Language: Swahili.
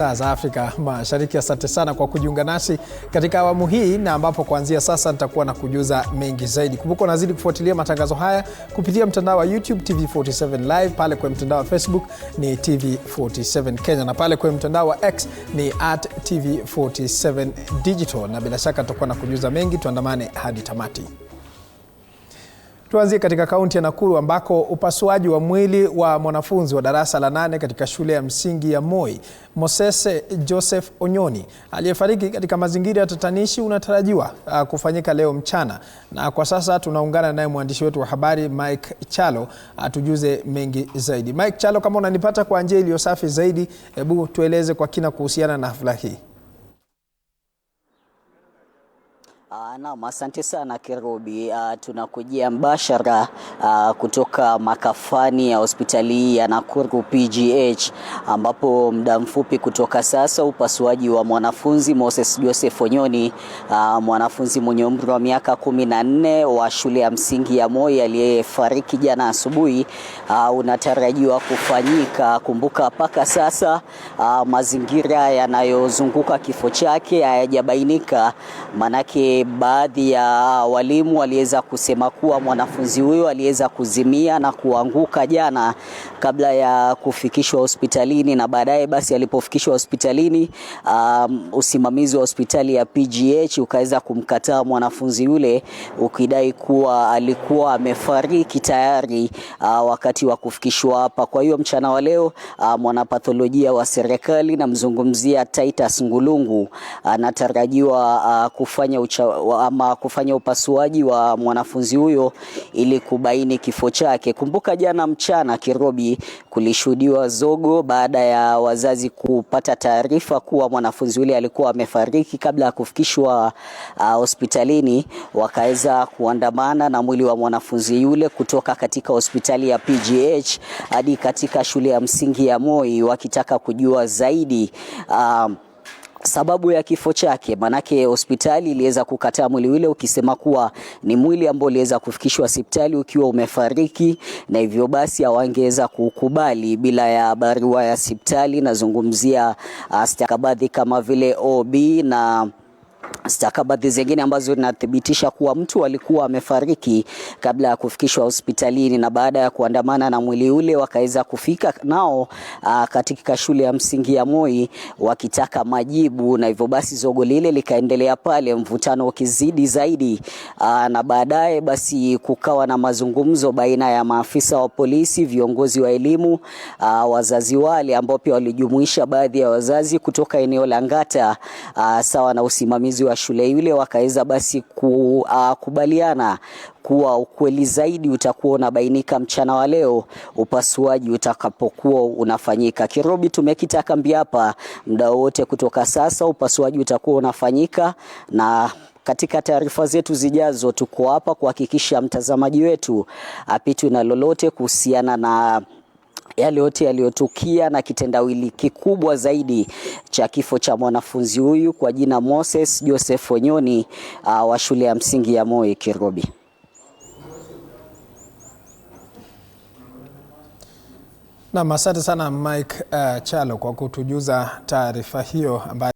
za Afrika Mashariki. Asante sana kwa kujiunga nasi katika awamu hii, na ambapo kuanzia sasa nitakuwa na kujuza mengi zaidi. Kumbuka unazidi kufuatilia matangazo haya kupitia mtandao wa YouTube TV47 Live, pale kwa mtandao wa Facebook ni TV47 Kenya, na pale kwa mtandao wa X ni @TV47 Digital, na bila shaka tutakuwa na kujuza mengi. Tuandamane hadi tamati. Tuanzie katika kaunti ya Nakuru ambako upasuaji wa mwili wa mwanafunzi wa darasa la 8 katika shule ya msingi ya Moi, Moses Joseph Onyoni, aliyefariki katika mazingira ya tatanishi unatarajiwa kufanyika leo mchana. Na kwa sasa tunaungana naye mwandishi wetu wa habari Mike Chalo atujuze mengi zaidi. Mike Chalo, kama unanipata kwa njia iliyo safi zaidi, hebu tueleze kwa kina kuhusiana na hafla hii. Naam, asante sana Kerobi. Tunakujia mbashara kutoka makafani ya hospitali ya Nakuru PGH, ambapo muda mfupi kutoka sasa upasuaji wa mwanafunzi Moses Joseph Onyoni, mwanafunzi mwenye umri wa miaka 14 wa shule ya msingi ya Moi aliyefariki jana asubuhi, unatarajiwa kufanyika. Kumbuka mpaka sasa mazingira yanayozunguka kifo chake hayajabainika, manake baadhi ya walimu waliweza kusema kuwa mwanafunzi huyo aliweza kuzimia na kuanguka jana kabla ya kufikishwa hospitalini, na baadaye basi alipofikishwa hospitalini usimamizi wa hospitali ya PGH ukaweza kumkataa mwanafunzi yule, ukidai kuwa alikuwa amefariki tayari wakati wa kufikishwa hapa. Kwa hiyo mchana wa leo mwanapatholojia wa serikali na mzungumzia Titus Ngulungu anatarajiwa kufanya upasuaji wa mwanafunzi huyo ili kubaini kifo chake. Kumbuka jana mchana Kirobi, kulishuhudiwa zogo baada ya wazazi kupata taarifa kuwa mwanafunzi yule alikuwa amefariki kabla ya kufikishwa hospitalini. Wakaweza kuandamana na mwili wa mwanafunzi yule kutoka katika hospitali ya PGH hadi katika shule ya msingi ya Moi, wakitaka kujua zaidi sababu ya kifo chake. Manake hospitali iliweza kukataa mwili ule, ukisema kuwa ni mwili ambao uliweza kufikishwa hospitali ukiwa umefariki, na hivyo basi hawangeweza kukubali bila ya barua ya hospitali. Nazungumzia stakabadhi kama vile OB na stakabadhi zingine ambazo zinathibitisha kuwa mtu alikuwa amefariki kabla ya kufikishwa hospitalini. Na baada ya kuandamana na mwili ule, wakaweza kufika nao katika shule ya msingi ya Moi wakitaka majibu, na hivyo basi zogo lile likaendelea pale, mvutano ukizidi zaidi. Na baadaye basi kukawa na mazungumzo baina ya maafisa wa polisi, viongozi wa elimu, wazazi wale ambao pia walijumuisha baadhi ya wazazi kutoka eneo la Ngata, sawa na usimamizi wa shule yule. Wakaweza basi kubaliana kuwa ukweli zaidi utakuwa unabainika mchana wa leo upasuaji utakapokuwa unafanyika. Kirobi, tumekita kambi hapa muda wote kutoka sasa, upasuaji utakuwa unafanyika, na katika taarifa zetu zijazo tuko hapa kuhakikisha mtazamaji wetu apitwi na lolote kuhusiana na yale yote yaliyotukia na kitendawili kikubwa zaidi cha kifo cha mwanafunzi huyu kwa jina Moses Joseph Onyoni wa shule ya msingi ya Moi. Kirobi. Na asante sana Mike Chalo kwa kutujuza taarifa hiyo ambayo